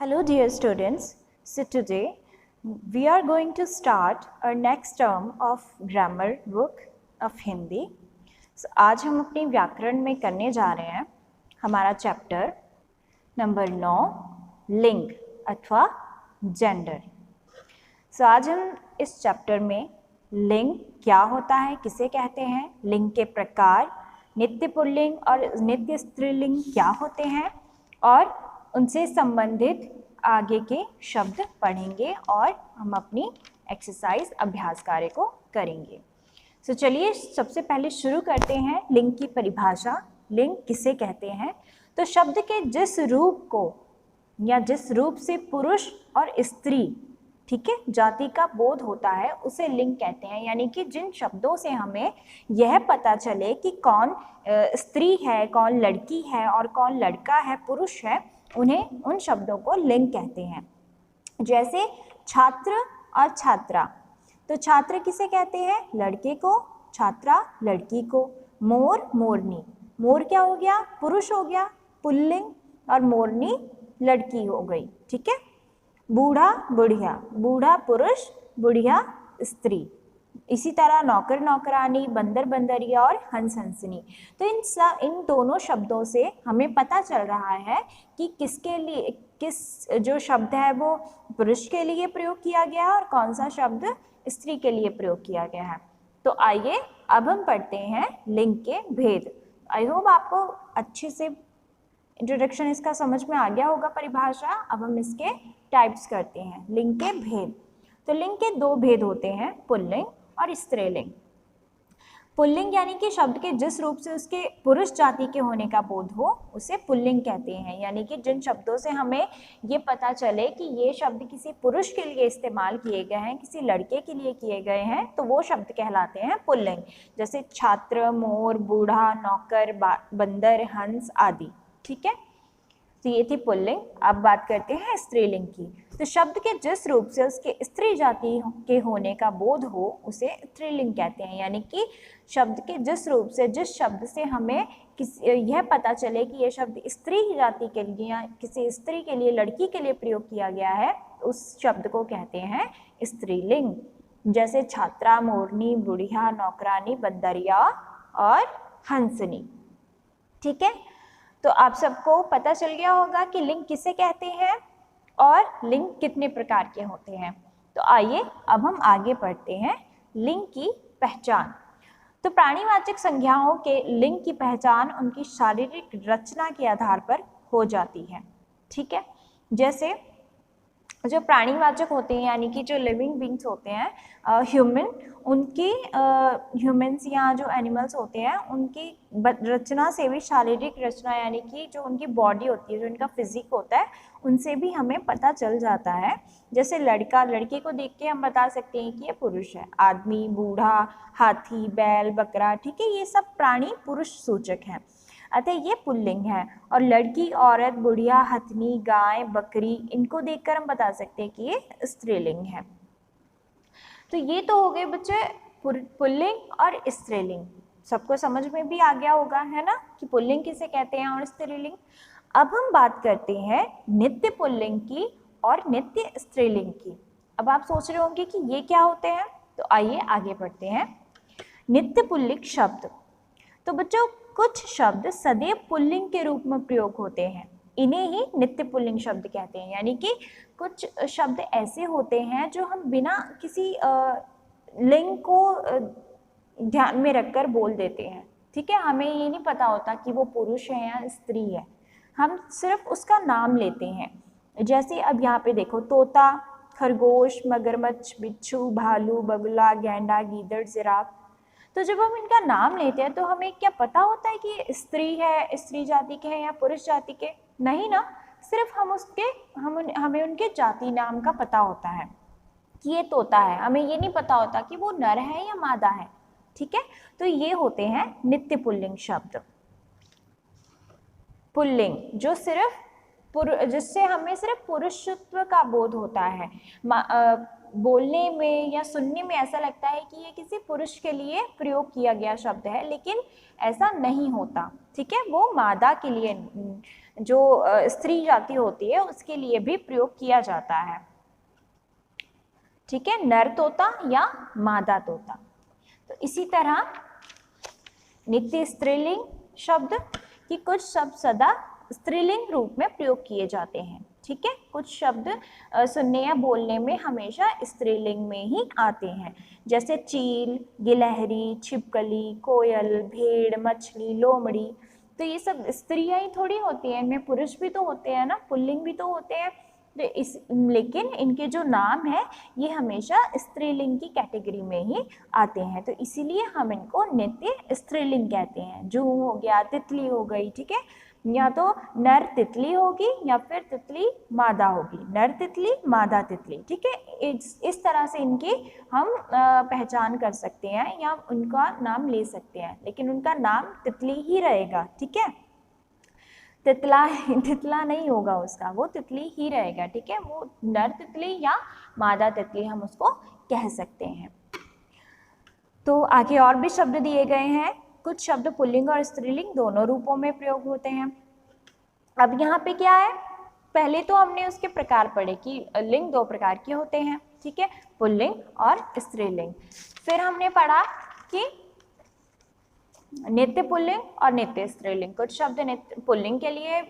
Hello dear students, so today we are going to start our next term of grammar book of Hindi. So आज हम अपनी व्याकरण में करने जा रहे हैं हमारा चैप्टर नंबर 9 लिंग अथवा जेंडर. So आज हम इस चैप्टर में लिंग क्या होता है, किसे कहते हैं, लिंग के प्रकार, नित्य पुल्लिंग और नित्य स्त्रीलिंग क्या होते हैं और उनसे संबंधित आगे के शब्द पढ़ेंगे और हम अपनी एक्सरसाइज अभ्यास कार्य को करेंगे. सो चलिए सबसे पहले शुरू करते हैं लिंग की परिभाषा. लिंग किसे कहते हैं? तो शब्द के जिस रूप को या जिस रूप से पुरुष और स्त्री, ठीक है, जाति का बोध होता है उसे लिंग कहते हैं. यानी कि जिन शब्दों से हमें यह पता चले कि कौन स्त्री है, कौन लड़की है और कौन लड़का है, पुरुष है, उन्हें उन शब्दों को लिंग कहते हैं. जैसे छात्र और छात्रा. तो छात्र किसे कहते हैं? लड़के को. छात्रा लड़की को. मोर मोरनी. मोर क्या हो गया? पुरुष हो गया, पुल्लिंग, और मोरनी लड़की हो गई. ठीक है. बूढ़ा बुढ़िया. बूढ़ा पुरुष, बुढ़िया स्त्री. इसी तरह नौकर नौकरानी, बंदर बंदरिया और हंस हंसनी. तो इन दोनों शब्दों से हमें पता चल रहा है कि किसके लिए किस जो शब्द है वो पुरुष के लिए प्रयोग किया गया है और कौन सा शब्द स्त्री के लिए प्रयोग किया गया है. तो आइए अब हम पढ़ते हैं लिंग के भेद. आई होप आपको अच्छे से इंट्रोडक्शन इसका समझ में आ गया होगा, परिभाषा. अब हम इसके टाइप्स करते हैं. लिंग के भेद. तो लिंग के दो भेद होते हैं, पुल्लिंग और स्त्रीलिंग. पुल्लिंग यानी कि शब्द के जिस रूप से उसके पुरुष जाति के होने का बोध हो उसे पुल्लिंग कहते हैं. यानी कि जिन शब्दों से हमें ये पता चले कि ये शब्द किसी पुरुष के लिए इस्तेमाल किए गए हैं, किसी लड़के के लिए किए गए हैं, तो वो शब्द कहलाते हैं पुल्लिंग. जैसे छात्र, मोर, बूढ़ा, नौकर, बंदर, हंस आदि. ठीक है. तो ये थी पुल्लिंग. अब बात करते हैं स्त्रीलिंग की. तो शब्द के जिस रूप से उसके स्त्री जाति के होने का बोध हो उसे स्त्रीलिंग कहते हैं. यानी कि शब्द के जिस रूप से, जिस शब्द से हमें यह पता चले कि यह शब्द स्त्री जाति के लिए या किसी स्त्री के लिए, लड़की के लिए प्रयोग किया गया है, उस शब्द को कहते हैं स्त्रीलिंग. जैसे छात्रा, मोरनी, बुढ़िया, नौकरानी, बंदरिया और हंसनी. ठीक है. तो आप सबको पता चल गया होगा कि लिंग किसे कहते हैं और लिंग कितने प्रकार के होते हैं. तो आइए अब हम आगे बढ़ते हैं. लिंग की पहचान. तो प्राणीवाचक संज्ञाओं के लिंग की पहचान उनकी शारीरिक रचना के आधार पर हो जाती है. ठीक है. जैसे जो प्राणीवाचक होते हैं यानी कि जो लिविंग बींग्स होते हैं, ह्यूमन, उनकी ह्यूमन्स या जो एनिमल्स होते हैं उनकी रचना से भी, शारीरिक रचना यानी कि जो उनकी बॉडी होती है, जो उनका फिजिक होता है, उनसे भी हमें पता चल जाता है. जैसे लड़का, लड़के को देख के हम बता सकते हैं कि ये पुरुष है. आदमी, बूढ़ा, हाथी, बैल, बकरा, ठीक है, ये सब प्राणी पुरुष सूचक हैं, अतः ये पुल्लिंग है. और लड़की, औरत, बुढ़िया, हथनी, गाय, बकरी, इनको देखकर हम बता सकते हैं कि ये स्त्रीलिंग है. तो ये तो हो गए बच्चे पुल्लिंग और स्त्रीलिंग. सबको समझ में भी आ गया होगा, है ना, कि पुल्लिंग किसे कहते हैं और स्त्रीलिंग. अब हम बात करते हैं नित्य पुल्लिंग की और नित्य स्त्रीलिंग की. अब आप सोच रहे होंगे कि ये क्या होते हैं. तो आइए आगे बढ़ते हैं. नित्य पुल्लिंग शब्द. तो बच्चों कुछ शब्द सदैव पुल्लिंग के रूप में प्रयोग होते हैं, इन्हें ही नित्य पुल्लिंग शब्द कहते हैं. यानी कि कुछ शब्द ऐसे होते हैं जो हम बिना किसी लिंग को ध्यान में रखकर बोल देते हैं. ठीक है. हमें ये नहीं पता होता कि वो पुरुष है या स्त्री है, हम सिर्फ उसका नाम लेते हैं. जैसे अब यहाँ पे देखो, तोता, खरगोश, मगरमच्छ, बिच्छू, भालू, बगुला, गैंडा, गीदड़, जिराफ. तो जब हम इनका नाम लेते हैं तो हमें क्या पता होता है कि ये स्त्री है, स्त्री जाति के हैं या पुरुष जाति के? नहीं ना. सिर्फ हमें उनके जाति नाम का पता होता है कि ये तोता है. हमें ये नहीं पता होता कि वो नर है या मादा है. ठीक है. तो ये होते हैं नित्य पुल्लिंग शब्द. पुल्लिंग जो सिर्फ जिससे हमें सिर्फ पुरुषत्व का बोध होता है। बोलने में या सुनने में ऐसा लगता है कि ये किसी पुरुष के लिए प्रयोग किया गया शब्द है, लेकिन ऐसा नहीं होता। ठीक है, वो मादा के लिए, जो स्त्री जाति होती है उसके लिए भी प्रयोग किया जाता है। ठीक है, नर तोता या मादा तोता। तो इसी तरह नित्य स्त्रीलिंग शब्द कि कुछ शब्द सदा स्त्रीलिंग रूप में प्रयोग किए जाते हैं। ठीक है, कुछ शब्द सुनने या बोलने में हमेशा स्त्रीलिंग में ही आते हैं, जैसे चील, गिलहरी, छिपकली, कोयल, भेड़, मछली, लोमड़ी। तो ये सब स्त्रियां ही थोड़ी होती हैं, इनमें पुरुष भी तो होते हैं ना, पुल्लिंग भी तो होते हैं। तो लेकिन इनके जो नाम है ये हमेशा स्त्रीलिंग की कैटेगरी में ही आते हैं, तो इसीलिए हम इनको नित्य स्त्रीलिंग कहते हैं। जू हो गया, तितली हो गई। ठीक है, या तो नर तितली होगी या फिर तितली मादा होगी, नर तितली, मादा तितली। ठीक है, इस तरह से इनकी हम पहचान कर सकते हैं या उनका नाम ले सकते हैं, लेकिन उनका नाम तितली ही रहेगा। ठीक है, तितला नहीं होगा उसका, वो तितली ही रहेगा। ठीक है, वो नर तितली या मादा तितली हम उसको कह सकते हैं। तो आगे और भी शब्द दिए गए हैं। कुछ शब्द पुल्लिंग और स्त्रीलिंग दोनों रूपों में प्रयोग होते हैं। अब यहाँ पे क्या है, पहले तो हमने उसके प्रकार पढ़े कि लिंग दो प्रकार के होते हैं। ठीक है, पुल्लिंग और स्त्रीलिंग। फिर हमने पढ़ा कि नित्य पुल्लिंग और नित्य स्त्रीलिंग। कुछ शब्द नित्य पुल्लिंग के लिए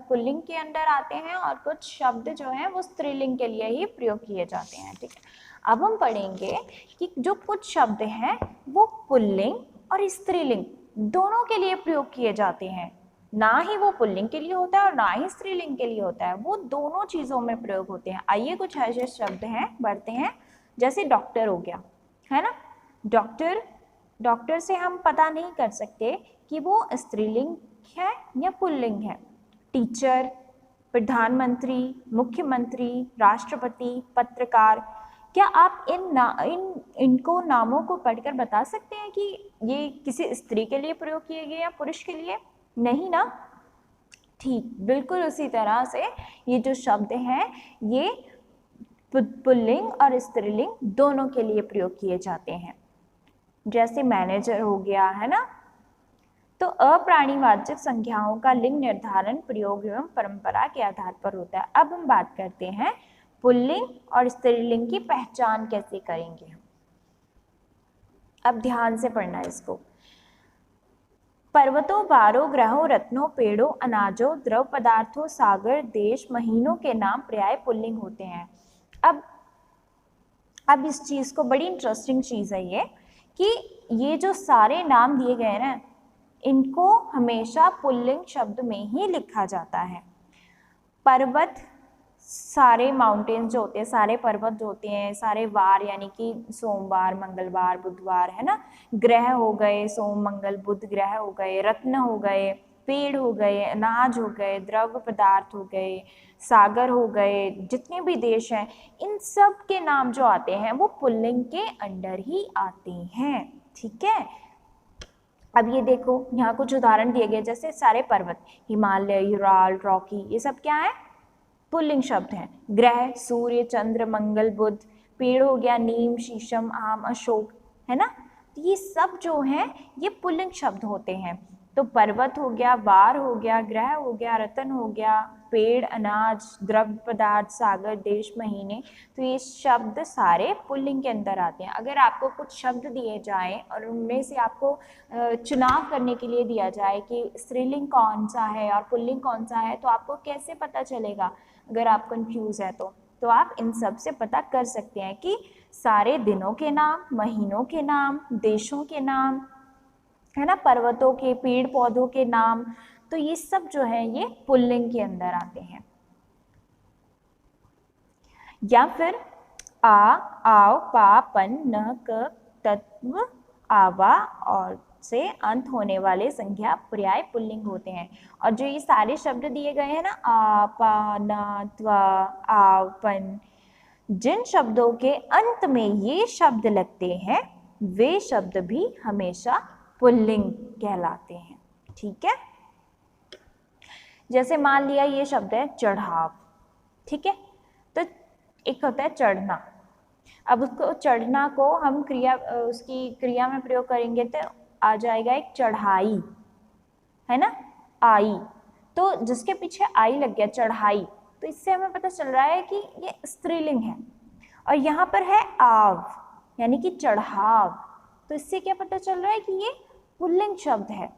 पुल्लिंग के अंदर आते हैं और कुछ शब्द जो हैं वो स्त्रीलिंग के लिए ही प्रयोग किए जाते हैं। ठीक है, अब हम पढ़ेंगे कि जो कुछ शब्द हैं वो पुल्लिंग और स्त्रीलिंग दोनों के लिए प्रयोग किए जाते हैं। ना ही वो पुल्लिंग के लिए होता है और ना ही स्त्रीलिंग के लिए होता है, वो दोनों चीज़ों में प्रयोग होते हैं। आइए कुछ ऐसे शब्द हैं बढ़ते हैं, जैसे डॉक्टर हो गया, है ना। डॉक्टर से हम पता नहीं कर सकते कि वो स्त्रीलिंग है या पुल्लिंग है। टीचर, प्रधानमंत्री, मुख्यमंत्री, राष्ट्रपति, पत्रकार, क्या आप इनको नामों को पढ़कर बता सकते हैं कि ये किसी स्त्री के लिए प्रयोग किए गए या पुरुष के लिए? नहीं ना। ठीक, बिल्कुल उसी तरह से ये जो शब्द हैं ये पुल्लिंग और स्त्रीलिंग दोनों के लिए प्रयोग किए जाते हैं। जैसे मैनेजर हो गया, है ना। तो अप्राणीवाचक संज्ञाओं का लिंग निर्धारण प्रयोग एवं परंपरा के आधार पर होता है। अब हम बात करते हैं पुल्लिंग और स्त्रीलिंग की पहचान कैसे करेंगे हम। अब ध्यान से पढ़ना इसको। पर्वतों, बारों, ग्रहों, रत्नों, पेड़ों, अनाजों, द्रव पदार्थों, सागर, देश, महीनों के नाम पर्याय पुल्लिंग होते हैं। अब इस चीज को, बड़ी इंटरेस्टिंग चीज है ये कि ये जो सारे नाम दिए गए ना, इनको हमेशा पुल्लिंग शब्द में ही लिखा जाता है। पर्वत, सारे माउंटेन्स जो होते हैं, सारे पर्वत जो होते हैं, सारे वार यानी कि सोमवार, मंगलवार, बुधवार, है ना। ग्रह हो गए, सोम, मंगल, बुध ग्रह हो गए, रत्न हो गए, पेड़ हो गए, अनाज हो गए, द्रव पदार्थ हो गए, सागर हो गए, जितने भी देश हैं, इन सब के नाम जो आते हैं वो पुल्लिंग के अंडर ही आते हैं। ठीक है, अब ये देखो यहाँ कुछ उदाहरण दिए गए, जैसे सारे पर्वत, हिमालय, यूराल, रॉकी, ये सब क्या है? पुल्लिंग शब्द हैं। ग्रह, सूर्य, चंद्र, मंगल, बुध। पेड़ हो गया, नीम, शीशम, आम, अशोक, है ना। ये सब जो हैं ये पुल्लिंग शब्द होते हैं। तो पर्वत हो गया, वार हो गया, ग्रह हो गया, रतन हो गया, पेड़, अनाज, द्रव पदार्थ, सागर, देश, महीने, तो ये शब्द सारे पुल्लिंग के अंदर आते हैं। अगर आपको कुछ शब्द दिए जाएं और उनमें से आपको चुनाव करने के लिए दिया जाए कि स्त्रीलिंग कौन सा है और पुल्लिंग कौन सा है, तो आपको कैसे पता चलेगा? अगर आप कंफ्यूज है तो आप इन सब से पता कर सकते हैं कि सारे दिनों के नाम, महीनों के नाम, देशों के नाम, है ना, पर्वतों के, पेड़ पौधों के नाम, तो ये सब जो है ये पुल्लिंग के अंदर आते हैं। या फिर आ, आव, पा, पन, न, क, तत्व, आवा और से अंत होने वाले संज्ञा पर्याय पुल्लिंग होते हैं। और जो ये सारे शब्द दिए गए हैं ना, आ, पा, न, त्वा, आव, पन, जिन शब्दों के अंत में ये शब्द लगते हैं वे शब्द भी हमेशा पुल्लिंग कहलाते हैं। ठीक है, जैसे मान लिया ये शब्द है चढ़ाव, ठीक है, तो एक होता है चढ़ना। अब उसको चढ़ना को हम उसकी क्रिया में प्रयोग करेंगे तो आ जाएगा एक चढ़ाई, है ना, आई। तो जिसके पीछे आई लग गया चढ़ाई, तो इससे हमें पता चल रहा है कि ये स्त्रीलिंग है। और यहाँ पर है आव यानी कि चढ़ाव, तो इससे क्या पता चल रहा है कि ये पुल्लिंग शब्द है।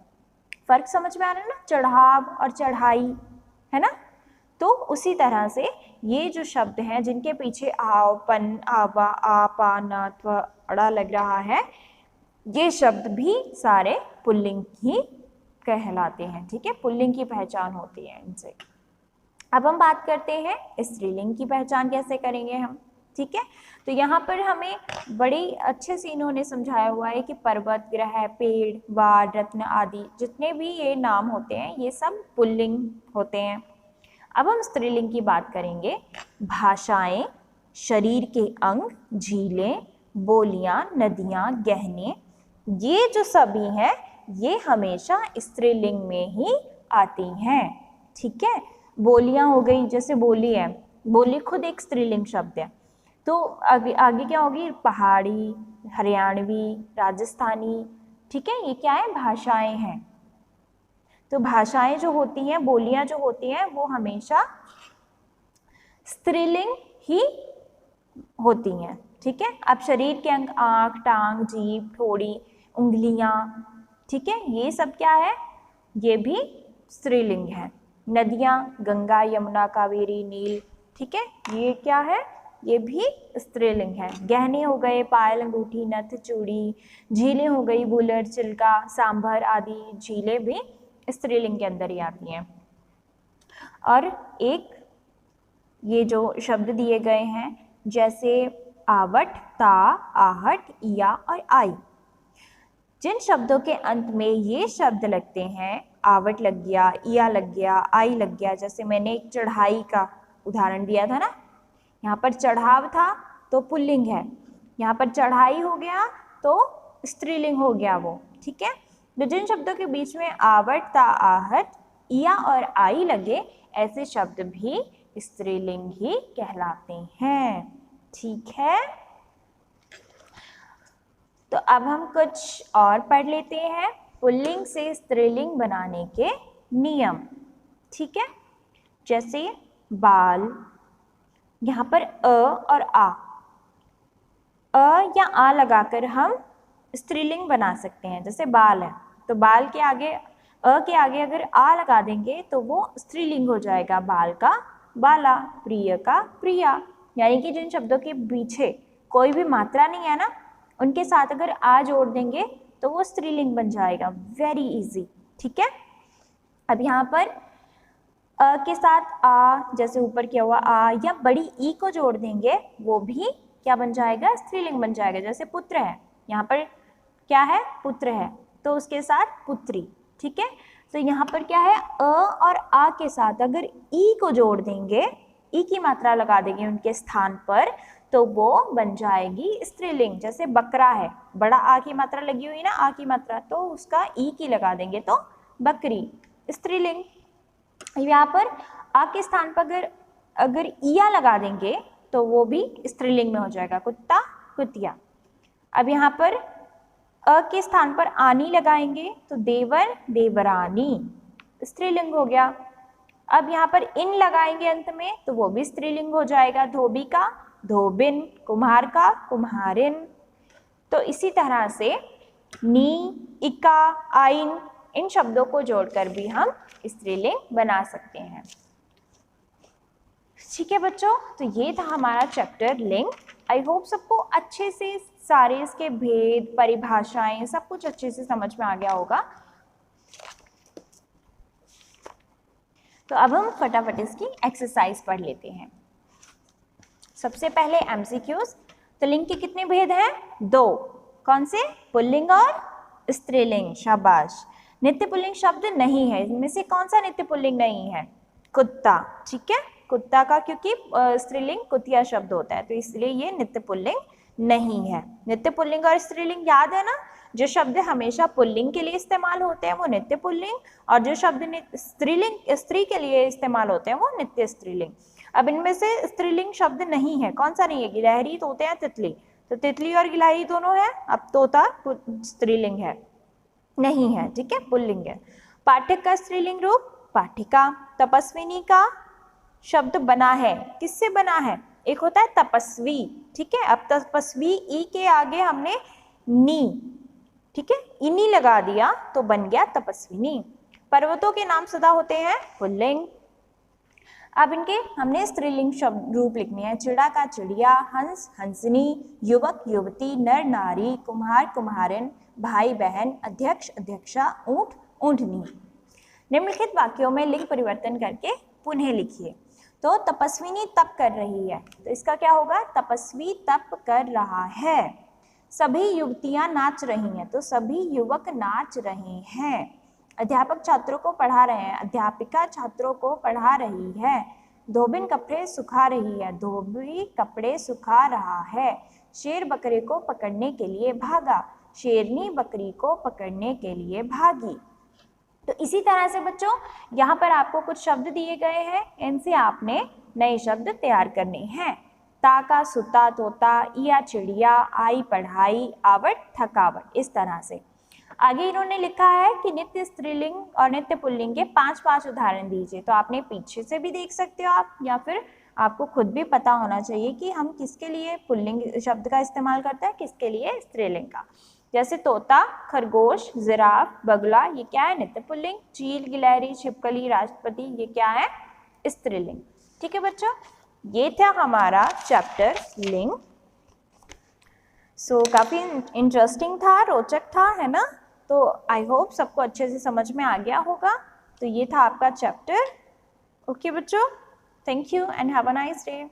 फर्क समझ में आ रहा है ना, चढ़ाव और चढ़ाई, है ना। तो उसी तरह से ये जो शब्द हैं जिनके पीछे आव, पन, आवा, आपा, नात्व, अड़ा लग रहा है, ये शब्द भी सारे पुल्लिंग ही कहलाते हैं, ठीक है, पुल्लिंग की पहचान होती है इनसे। अब हम बात करते हैं स्त्रीलिंग की पहचान कैसे करेंगे हम, ठीक है। तो यहाँ पर हमें बड़ी अच्छे से इन्होंने समझाया हुआ है कि पर्वत, ग्रह, पेड़, वार, रत्न आदि जितने भी ये नाम होते हैं ये सब पुल्लिंग होते हैं। अब हम स्त्रीलिंग की बात करेंगे। भाषाएं, शरीर के अंग, झीलें, बोलियां, नदियां, गहने, ये जो सभी हैं ये हमेशा स्त्रीलिंग में ही आती हैं, ठीक है। बोलियां हो गई, जैसे बोली है, बोली खुद एक स्त्रीलिंग शब्द है। तो आगे क्या होगी, पहाड़ी, हरियाणवी, राजस्थानी, ठीक है, ये क्या है, भाषाएं हैं। तो भाषाएं जो होती हैं, बोलियां जो होती हैं, वो हमेशा स्त्रीलिंग ही होती हैं, ठीक है। अब शरीर के अंग, आँख, टांग, जीभ, ठोड़ी, उंगलियां, ठीक है, ये सब क्या है, ये भी स्त्रीलिंग है। नदियां, गंगा, यमुना, कावेरी, नील, ठीक है, ये क्या है, ये भी स्त्रीलिंग है। गहने हो गए, पायल, अंगूठी, नथ, चूड़ी। झीलें हो गई, बुलर, चिल्का, सांभर आदि झीलें भी स्त्रीलिंग के अंदर ही आती हैं। और एक ये जो शब्द दिए गए हैं जैसे आवट, ता, आहट, इया और आई, जिन शब्दों के अंत में ये शब्द लगते हैं, आवट लग गया, इया लग गया, आई लग गया, जैसे मैंने एक चढ़ाई का उदाहरण दिया था ना, यहाँ पर चढ़ाव था तो पुल्लिंग है, यहाँ पर चढ़ाई हो गया तो स्त्रीलिंग हो गया वो, ठीक है। तो जिन शब्दों के बीच में आवट, ता, आहट, इया और आई लगे, ऐसे शब्द भी स्त्रीलिंग ही कहलाते हैं, ठीक है। तो अब हम कुछ और पढ़ लेते हैं पुल्लिंग से स्त्रीलिंग बनाने के नियम, ठीक है। जैसे बाल, यहाँ पर अ और अ या आ लगाकर हम स्त्रीलिंग बना सकते हैं। जैसे बाल है तो बाल के आगे, अ के आगे अगर आ लगा देंगे तो वो स्त्रीलिंग हो जाएगा, बाल का बाला, प्रिय का प्रिया। यानी कि जिन शब्दों के पीछे कोई भी मात्रा नहीं है ना, उनके साथ अगर आ जोड़ देंगे तो वो स्त्रीलिंग बन जाएगा, वेरी इजी, ठीक है। अब यहाँ पर अ के साथ आ, जैसे ऊपर किया हुआ आ, या बड़ी ई को जोड़ देंगे, वो भी क्या बन जाएगा, स्त्रीलिंग बन जाएगा। जैसे पुत्र है, यहाँ पर क्या है, पुत्र है, तो उसके साथ पुत्री, ठीक है। तो यहाँ पर क्या है, अ और आ के साथ अगर ई को जोड़ देंगे, ई की मात्रा लगा देंगे उनके स्थान पर, तो वो बन जाएगी स्त्रीलिंग। जैसे बकरा है, बड़ा आ की मात्रा लगी हुई ना, आ की मात्रा, तो उसका ई की लगा देंगे तो बकरी, स्त्रीलिंग। यहाँ पर आ के स्थान पर अगर इया लगा देंगे तो वो भी स्त्रीलिंग में हो जाएगा, कुत्ता, कुतिया। अब यहाँ पर अ के स्थान पर आनी लगाएंगे तो देवर, देवरानी, स्त्रीलिंग हो गया। अब यहाँ पर इन लगाएंगे अंत में तो वो भी स्त्रीलिंग हो जाएगा, धोबी का धोबिन, कुम्हार का कुम्हारिन। तो इसी तरह से नी, इका, आइन, इन शब्दों को जोड़कर भी हम स्त्रीलिंग बना सकते हैं, ठीक है बच्चों। तो ये था हमारा चैप्टर लिंग। आई होप सबको अच्छे से सारे इसके भेद, परिभाषाएं, सब कुछ अच्छे से समझ में आ गया होगा। तो अब हम फटाफट इसकी एक्सरसाइज पढ़ लेते हैं। सबसे पहले एमसीक्यूज। तो लिंग के कितने भेद हैं, 2। कौन से, पुल्लिंग और स्त्रीलिंग, शाबाश। नित्य पुल्लिंग शब्द नहीं है, इनमें से कौन सा नित्य पुल्लिंग नहीं है, कुत्ता, ठीक है, कुत्ता का, क्योंकि स्त्रीलिंग कुतिया शब्द होता है तो इसलिए ये नित्य पुल्लिंग नहीं है। नित्य पुल्लिंग और स्त्रीलिंग याद है ना, जो शब्द हमेशा पुल्लिंग के लिए इस्तेमाल होते हैं वो नित्य पुल्लिंग, और जो शब्द स्त्रीलिंग स्त्री के लिए इस्तेमाल होते हैं वो नित्य स्त्रीलिंग। अब इनमें से स्त्रीलिंग शब्द नहीं है, कौन सा नहीं है? गिलहरी, तोते या तितली। तो तितली और गिलहरी दोनों है, अब तोता स्त्रीलिंग है नहीं है, ठीक है, पुल्लिंग है। पाठक का स्त्रीलिंग रूप पाठिका। तपस्विनी का शब्द बना है, किससे बना है? एक होता है तपस्वी, ठीक है, अब तपस्वी ई के आगे हमने नी, ठीक है, इनी लगा दिया तो बन गया तपस्विनी। पर्वतों के नाम सदा होते हैं पुल्लिंग। अब इनके हमने स्त्रीलिंग शब्द रूप लिखने हैं। चिड़ा का चिड़िया, हंस हंसनी, युवक युवती, नर नारी, कुम्हार कुम्हारिन, भाई बहन, अध्यक्ष अध्यक्षा, ऊंट ऊंटनी। निम्नलिखित वाक्यों में लिंग परिवर्तन करके पुनः लिखिए। तो तपस्विनी तप कर रही है, तो इसका क्या होगा? तपस्वी तप कर रहा है। सभी युवतियां नाच रही हैं, तो सभी युवक नाच रहे हैं। अध्यापक छात्रों को पढ़ा रहे हैं, अध्यापिका छात्रों को पढ़ा रही है। धोबिन कपड़े सुखा रही है, धोबी कपड़े सुखा रहा है। शेर बकरे को पकड़ने के लिए भागा, शेरनी बकरी को पकड़ने के लिए भागी। तो इसी तरह से बच्चों यहाँ पर आपको कुछ शब्द दिए गए हैं, इनसे आपने नए शब्द तैयार करने हैं। ताका सुता तोता, इया चिड़िया, आई पढ़ाई, आवट थकावट, इस तरह से। आगे इन्होंने लिखा है कि नित्य स्त्रीलिंग और नित्य पुल्लिंग के 5 उदाहरण दीजिए। तो आपने पीछे से भी देख सकते हो आप, या फिर आपको खुद भी पता होना चाहिए कि हम किसके लिए पुल्लिंग शब्द का इस्तेमाल करते हैं, किसके लिए स्त्रीलिंग का। जैसे तोता, खरगोश, जिराफ, बगुला, ये क्या है? नित्य पुल्लिंग। चील, गिलहरी, छिपकली, राष्ट्रपति, ये क्या है? स्त्रीलिंग। ठीक है बच्चों, ये था हमारा चैप्टर लिंग। सो काफ़ी इंटरेस्टिंग था, रोचक था, है ना? तो आई होप सबको अच्छे से समझ में आ गया होगा। तो ये था आपका चैप्टर। ओके बच्चों, thank you and have a nice day.